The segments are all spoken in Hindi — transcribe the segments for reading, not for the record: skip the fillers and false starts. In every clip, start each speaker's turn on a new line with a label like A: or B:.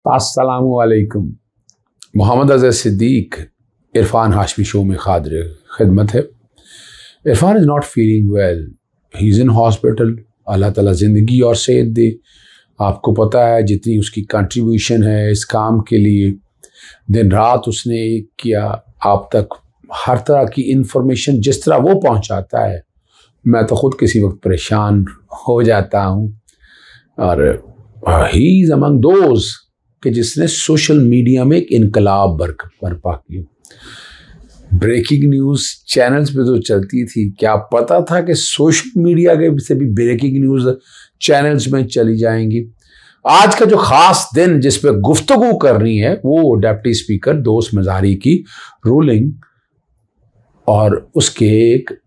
A: अस्सलामु अलैकुम। मोहम्मद अज़हर सिद्दीक इरफान हाशमी शो में खादिर खिदमत है। Irfan is not feeling well, he is in hospital. Allah ताला ज़िंदगी और सेहत दे। आपको पता है जितनी उसकी कंट्रीब्यूशन है इस काम के लिए, दिन रात उसने एक किया। आप तक हर तरह की इंफॉर्मेशन जिस तरह वो पहुंचाता है, मैं तो ख़ुद किसी वक्त परेशान हो जाता हूँ। और ही इज़ अमंग दोज कि जिसने सोशल मीडिया में एक इनकलाब बर्पा किया। ब्रेकिंग न्यूज़ चैनल्स पे तो चलती थी, क्या पता था कि सोशल मीडिया के से भी ब्रेकिंग न्यूज़ चैनल्स में चली जाएंगी। आज का जो ख़ास दिन जिस पे गुफ्तगू करनी है वो डिप्टी स्पीकर दोस्त मज़ारी की रूलिंग और उसके एक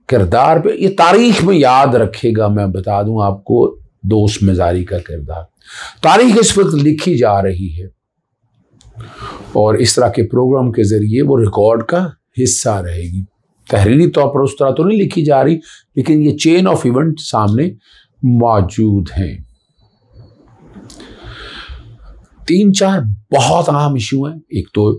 A: किरदार पे, ये तारीख में याद रखेगा। मैं बता दूं आपको, दोस्त मज़ारी का किरदार तारीख इस वक्त लिखी जा रही है और इस तरह के प्रोग्राम के ज़रिए वो रिकॉर्ड का हिस्सा रहेगी। तहरीरी तौर पर उस तरह तो नहीं लिखी जा रही, लेकिन ये चेन ऑफ इवेंट सामने मौजूद हैं। 3-4 बहुत अहम इशू हैं। एक तो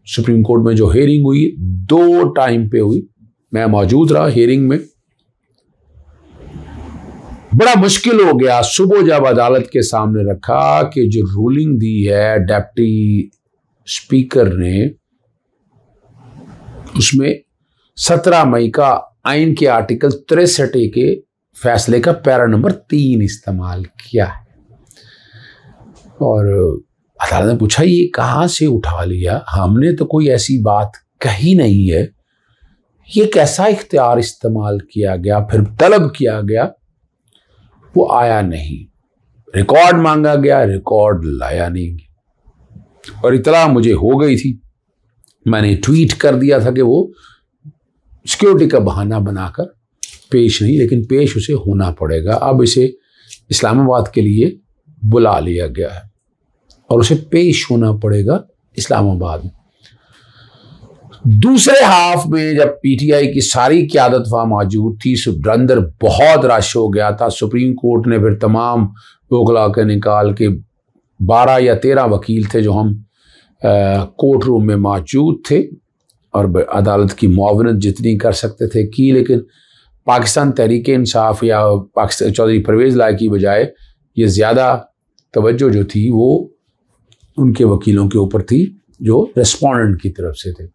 A: सुप्रीम कोर्ट में जो हेयरिंग हुई, 2 टाइम पे हुई, मैं मौजूद रहा हेयरिंग में। बड़ा मुश्किल हो गया सुबह जब अदालत के सामने रखा कि जो रूलिंग दी है डिप्टी स्पीकर ने, उसमें 17 मई का आइन के आर्टिकल 63 के फैसले का पैरा नंबर 3 इस्तेमाल किया है। और अदालत ने पूछा ये कहाँ से उठा लिया, हमने तो कोई ऐसी बात कही नहीं है, ये कैसा इख्तियार इस्तेमाल किया गया। फिर तलब किया गया, वो आया नहीं। रिकॉर्ड मांगा गया, रिकॉर्ड लाया नहीं। और इतला मुझे हो गई थी, मैंने ट्वीट कर दिया था कि वो सिक्योरिटी का बहाना बनाकर पेश नहीं, लेकिन पेश उसे होना पड़ेगा। अब इसे इस्लामाबाद के लिए बुला लिया गया है और उसे पेश होना पड़ेगा इस्लामाबाद में। दूसरे हाफ में जब पीटीआई की सारी क़यादत वहाँ मौजूद थी, अंदर बहुत रश हो गया था। सुप्रीम कोर्ट ने फिर तमाम वकला के निकाल के 12 या 13 वकील थे जो हम कोर्ट रूम में मौजूद थे और अदालत की मुआवनत जितनी कर सकते थे की। लेकिन पाकिस्तान तहरीक इंसाफ या पाकिस्तान चौधरी परवेज़ लाई की बजाय ये ज़्यादा तवज्जो जो थी वो उनके वकीलों के ऊपर थी जो रेस्पोंडेंट की तरफ से थे।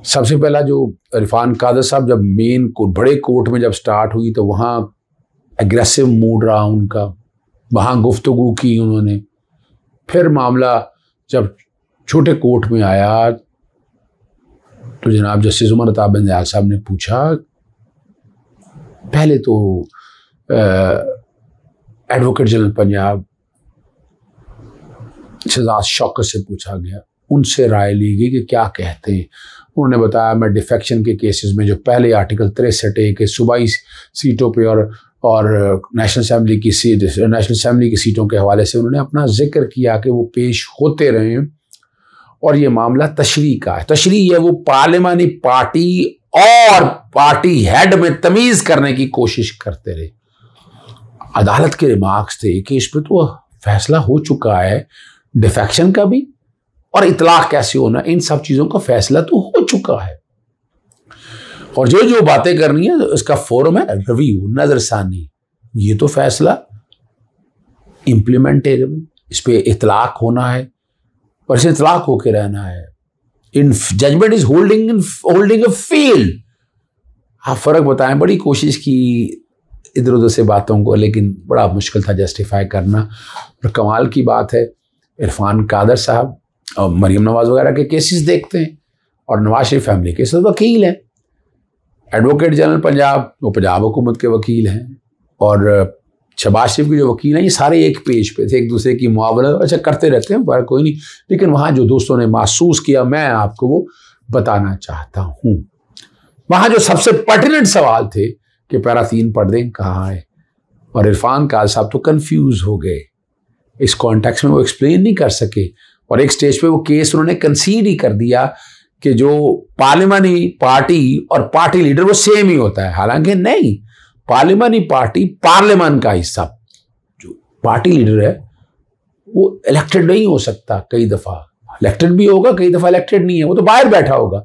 A: सबसे पहला जो इरफान कादर साहब जब मेन बड़े कोर्ट में जब स्टार्ट हुई तो वहाँ एग्रेसिव मूड रहा उनका, वहाँ गुफ्तगू की उन्होंने। फिर मामला जब छोटे कोर्ट में आया तो जनाब जस्टिस उमर अता बंदयाल साहब ने पूछा, पहले तो एडवोकेट जनरल पंजाब शहजाद शौकत से पूछा गया, उनसे राय ली गई कि क्या कहते हैं। उन्होंने बताया मैं डिफेक्शन के केसेस में जो पहले आर्टिकल 63 के सूबाई सीटों पे और नेशनल असेंबली की सीटों के हवाले से उन्होंने अपना जिक्र किया कि वो पेश होते रहे और ये मामला तशरीह का है। तशरीह है वो पार्लिमानी पार्टी और पार्टी हेड में तमीज़ करने की कोशिश करते रहे। अदालत के रिमार्क्स थे कि इस पर तो फैसला हो चुका है, डिफेक्शन का भी और इतलाक कैसे होना, इन सब चीज़ों का फैसला तो हो चुका है और जो जो बातें करनी है उसका फोरम है रिव्यू, नजरसानी। ये तो फैसला इम्प्लीमेंटेबल, इस पे इतलाक होना है और इसे इतलाक होके रहना है। In judgement is holding a field. आप फर्क बताएं, बड़ी कोशिश की इधर उधर से बातों को, लेकिन बड़ा मुश्किल था जस्टिफाई करना। और कमाल की बात है, इरफान कादर साहब और मरीम नवाज वगैरह के केसेस देखते हैं और नवाज शरीफ फैमिली के साथ वकील हैं। एडवोकेट जनरल पंजाब, वो पंजाब हुकूमत के वकील हैं और शहबाज शरीफ के जो वकील हैं ये सारे एक पेज पे थे, एक दूसरे की मुआवनत अच्छा करते रहते हैं, पर कोई नहीं। लेकिन वहाँ जो दोस्तों ने महसूस किया, मैं आपको वो बताना चाहता हूँ। वहाँ जो सबसे पर्टिनेंट सवाल थे कि पैरा 3 पढ़ दें कहाँ है, और इरफान कादर साहब तो कन्फ्यूज़ हो गए। इस कॉन्टेक्स्ट में वो एक्सप्लेन नहीं कर सके और एक स्टेज पे वो केस उन्होंने कंसीड ही कर दिया कि जो पार्लिमानी पार्टी और पार्टी लीडर वो सेम ही होता है। हालांकि नहीं, पार्लिमानी पार्टी पार्लियामेंट का हिस्सा, जो पार्टी लीडर है वो इलेक्टेड नहीं हो सकता, कई दफा इलेक्टेड भी होगा, कई दफा इलेक्टेड नहीं है, वो तो बाहर बैठा होगा।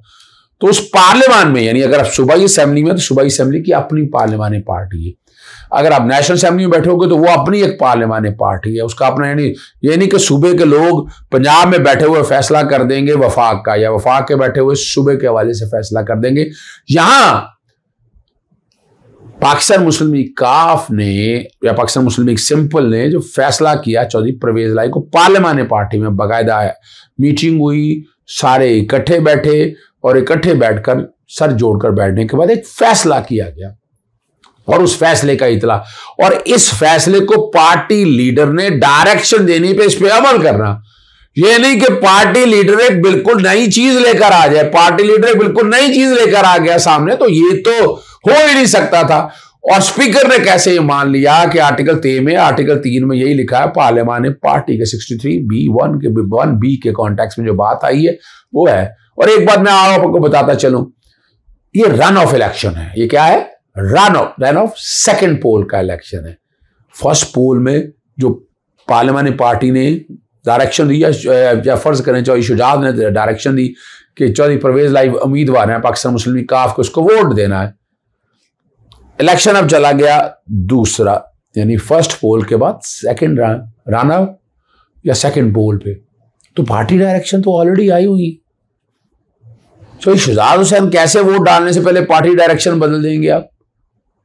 A: तो उस पार्लियामान में, यानी अगर आप सूबाई असेंबली में, तो सूबाई असेंबली की अपनी पार्लियामानी पार्टी है। अगर आप नेशनल असेंबली में बैठोगे तो वो अपनी एक पार्लियामानी पार्टी है, उसका अपना, यानी ये नहीं कि सूबे के लोग पंजाब में बैठे हुए फैसला कर देंगे वफाक का, या वफाक के बैठे हुए सूबे के हवाले से फैसला कर देंगे। यहां पाकिस्तान मुस्लिम लीग काफ ने या पाकिस्तान मुस्लिम लीग सिंपल ने जो फैसला किया चौधरी परवेज लाई को पार्लियामानी पार्टी में बाकायदा मीटिंग हुई, सारे इकट्ठे बैठे और इकट्ठे बैठकर सर जोड़कर बैठने के बाद एक फैसला किया गया, और उस फैसले का इतला, और इस फैसले को पार्टी लीडर ने डायरेक्शन देने पे इस पे अमल करना। ये नहीं कि पार्टी लीडर एक बिल्कुल नई चीज लेकर आ जाए, पार्टी लीडर एक बिल्कुल नई चीज लेकर आ गया सामने, तो ये तो हो ही नहीं सकता था। और स्पीकर ने कैसे ये मान लिया कि आर्टिकल 3 में यही लिखा है, पार्लियामानी पार्टी के 63B1 के 1B के कॉन्टेक्स्ट में जो बात आई है वो है। और एक बात मैं आपको बताता चलूं, ये रन ऑफ इलेक्शन है। ये क्या है? रन ऑफ सेकंड पोल का इलेक्शन है। फर्स्ट पोल में जो पार्लियामानी पार्टी ने डायरेक्शन दी, या फर्ज करें चौधरी शुजात ने डायरेक्शन दी कि चौधरी परवेज लाई उम्मीदवार है पाकिस्तान मुस्लिम लीग काफ को, उसको वोट देना है। इलेक्शन अब चला गया दूसरा, यानी फर्स्ट पोल के बाद सेकंड रन आउट या सेकंड पोल पे, तो पार्टी डायरेक्शन तो ऑलरेडी आई हुई। तो शुजात हुसैन कैसे वोट डालने से पहले पार्टी डायरेक्शन बदल देंगे आप?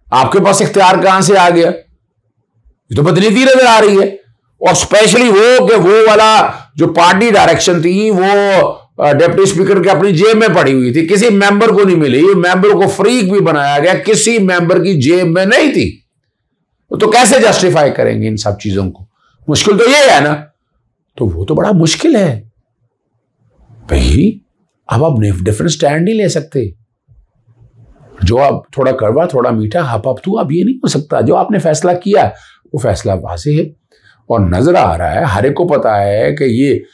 A: आपके पास इख्तियार कहां से आ गया? ये तो बदनीति नजर आ रही है। और स्पेशली वो वाला जो पार्टी डायरेक्शन थी वो डिप्टी स्पीकर के अपनी जेब में पड़ी हुई थी, किसी मेंबर को नहीं मिली। मेंबर को फ्रीक भी बनाया गया, किसी मेंबर की जेब में नहीं थी। तो कैसे जस्टिफाई करेंगे इन सब चीजों को? मुश्किल तो ये है ना। तो वो तो बड़ा मुश्किल है भाई। अब आप डिफरेंट स्टैंड नहीं ले सकते। जो आप थोड़ा कड़वा थोड़ा मीठा हप तू, अब ये नहीं हो सकता। जो आपने फैसला किया वो फैसला वाज़ेह है और नजर आ रहा है, हर एक को पता है कि ये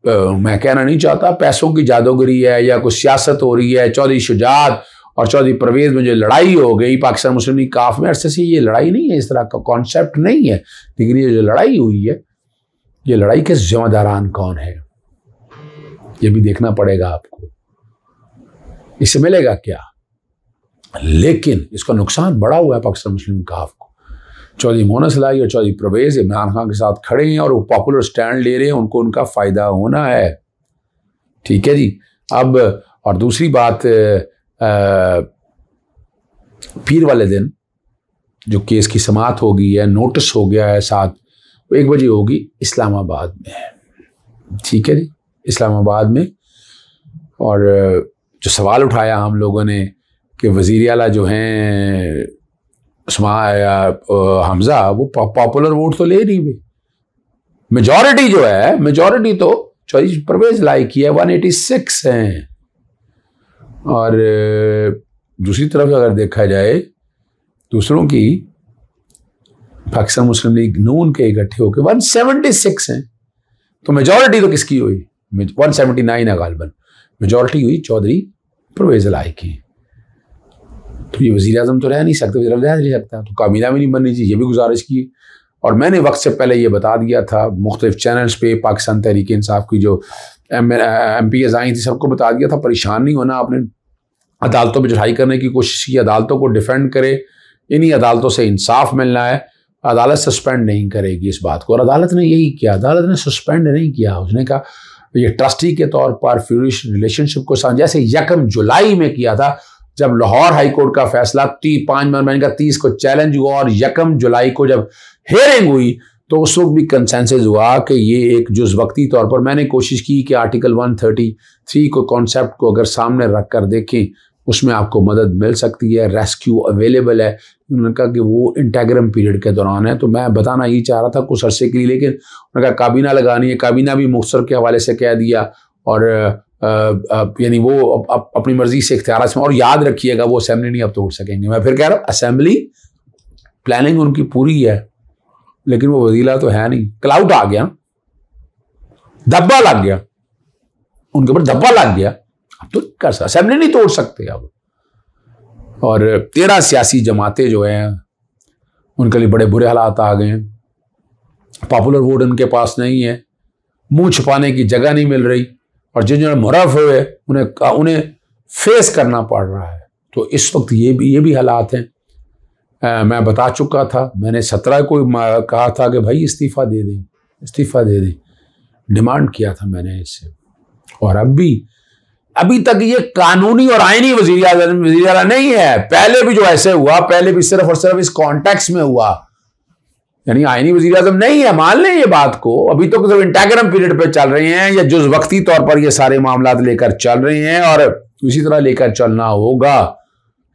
A: मैं कहना नहीं चाहता पैसों की जादूगरी है या कुछ सियासत हो रही है। चौधरी शुजात और चौधरी परवेज में जो लड़ाई हो गई पाकिस्तान मुस्लिम लीग काफ में, अरसे से ये लड़ाई नहीं है, इस तरह का कॉन्सेप्ट नहीं है। लेकिन ये जो लड़ाई हुई है, ये लड़ाई के जिम्मेदारान कौन है ये भी देखना पड़ेगा आपको। इससे मिलेगा क्या? लेकिन इसका नुकसान बड़ा हुआ है पाकिस्तान मुस्लिम लीग काफ को। चौधरी मोहन सलाई और चौधरी परवेज इमरान खान के साथ खड़े हैं और वो पॉपुलर स्टैंड ले रहे हैं, उनको उनका फायदा होना है। ठीक है जी। अब और दूसरी बात, पीर वाले दिन जो केस की समाअत होगी है, नोटिस हो गया है 1 बजे होगी इस्लामाबाद में। ठीक है जी, इस्लामाबाद में। और जो सवाल उठाया हम लोगों ने कि वज़ीर आला जो हैं हमजा, वो पॉपुलर वोट तो ले नहीं भाई। मेजॉरिटी जो है, मेजॉरिटी तो चौधरी परवेज लाई की है, 186 हैं। और दूसरी तरफ अगर देखा जाए दूसरों की, पाकिस्तान मुस्लिम लीग नून के इकट्ठे होकर 176 हैं। तो मेजॉरिटी तो किसकी हुई? 179 है गालिबन। मेजॉरिटी हुई चौधरी परवेज लाई की। तो ये वज़ीर आज़म तो रह नहीं सकते, वज़ीर रह नहीं सकता, तो काबीना भी नहीं बननी चाहिए, ये भी गुजारिश की। और मैंने वक्त से पहले ये बता दिया था मुख्तलिफ चैनल्स पे, पाकिस्तान तहरीक इंसाफ की जो MPs आई थी सबको बता दिया था, परेशान नहीं होना आपने। अदालतों में चढ़ाई करने की कोशिश की, अदालतों को डिफेंड करे, इन्हीं अदालतों से इंसाफ मिलना है। अदालत सस्पेंड नहीं करेगी इस बात को, और अदालत ने यही किया। अदालत ने सस्पेंड नहीं किया, उसने कहा ये ट्रस्टी के तौर पर फ्यूरिश रिलेशनशिप को जैसे 1 जुलाई में किया था, जब लाहौर हाई कोर्ट का फैसला 5 महीने का 30 को चैलेंज हुआ और 1 जुलाई को जब हेयरिंग हुई तो उस वक्त भी कंसेंसस हुआ कि ये एक जुज़ वक्ती तौर पर। मैंने कोशिश की कि आर्टिकल 133 को कॉन्सेप्ट को अगर सामने रख कर देखें, उसमें आपको मदद मिल सकती है, रेस्क्यू अवेलेबल है। उन्होंने कहा कि वो इंटेग्रम पीरियड के दौरान है, तो मैं बताना ही चाह रहा था कुछ अरसे के लिए, लेकिन उन्होंने कहा काबीना लगानी है, काबीना भी मुख्तर के हवाले से कह दिया। और यानी वो अपनी मर्जी से इख्तियार में। और याद रखिएगा वो असेंबली नहीं अब तोड़ सकेंगे। मैं फिर कह रहा हूँ असेंबली प्लानिंग उनकी पूरी है, लेकिन वो वजीला तो है नहीं। क्लाउड आ गया, धब्बा लग गया, उनके ऊपर धब्बा लग गया, अब तो कर सकते, असेंबली नहीं तोड़ सकते अब। और 13 सियासी जमातें जो हैं उनके लिए बड़े बुरे हालात आ गए हैं। पॉपुलर वोट उनके पास नहीं है, मुंह छुपाने की जगह नहीं मिल रही, और जिन मुरफ हुए उन्हें फेस करना पड़ रहा है। तो इस वक्त ये भी हालात हैं। मैं बता चुका था, मैंने 17 को कहा था कि भाई इस्तीफ़ा दे दें, डिमांड किया था मैंने इससे। और अभी तक ये कानूनी और आईनी वज़ीर आला नहीं है। पहले भी जो ऐसे हुआ, पहले भी सिर्फ और सिर्फ इस कॉन्टेक्स्ट में हुआ, यानी आईनी वज़ीर आज़म नहीं है। मान लें ये बात को, अभी तो सिर्फ इंटेग्रम पीरियड पे चल रहे हैं या जुज़ वक्ती तौर पर ये सारे मामला लेकर चल रहे हैं, और इसी तरह लेकर चलना होगा।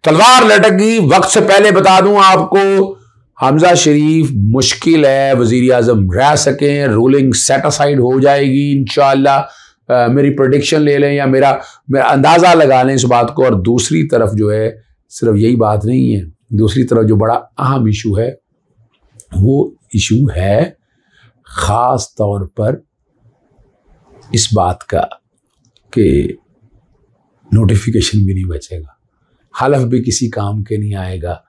A: तलवार लटकी। वक्त से पहले बता दूं आपको, हमजा शरीफ मुश्किल है वज़ीर आज़म रह सकें, रूलिंग सेट असाइड हो जाएगी इंशाअल्लाह। मेरी प्रेडिक्शन ले लें या मेरा अंदाज़ा लगा लें इस बात को। और दूसरी तरफ जो है, सिर्फ यही बात नहीं है, दूसरी तरफ जो बड़ा अहम इशू है वो इशू है ख़ास तौर पर इस बात का कि नोटिफिकेशन भी नहीं बचेगा, हलफ भी किसी काम के नहीं आएगा।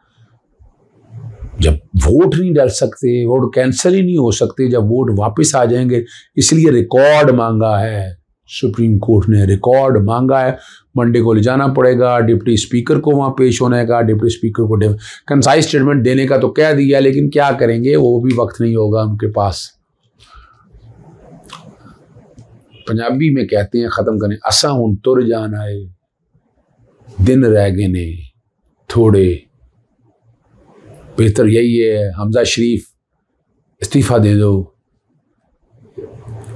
A: जब वोट नहीं डल सकते, वोट कैंसिल ही नहीं हो सकते, जब वोट वापस आ जाएंगे, इसलिए रिकॉर्ड मांगा है सुप्रीम कोर्ट ने, रिकॉर्ड मांगा है। मंडे को ले जाना पड़ेगा, डिप्टी स्पीकर को वहाँ पेश होने का, डिप्टी स्पीकर को कंसाइज स्टेटमेंट देने का तो कह दिया, लेकिन क्या करेंगे, वो भी वक्त नहीं होगा उनके पास। पंजाबी में कहते हैं ख़त्म करने, असा हुन तुर जाना है, दिन रह गए ने थोड़े। बेहतर यही है हमजा शरीफ इस्तीफ़ा दे दो,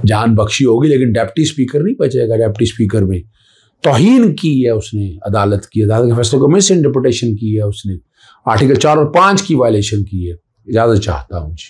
A: जान बख्शी होगी, लेकिन डिप्टी स्पीकर नहीं बचेगा। डिप्टी स्पीकर में तौहीन की है उसने, अदालत के फैसले को मिस इंटरप्रिटेशन की है उसने, आर्टिकल 4 और 5 की वायलेशन की है। इजाज़त चाहता हूँ जी।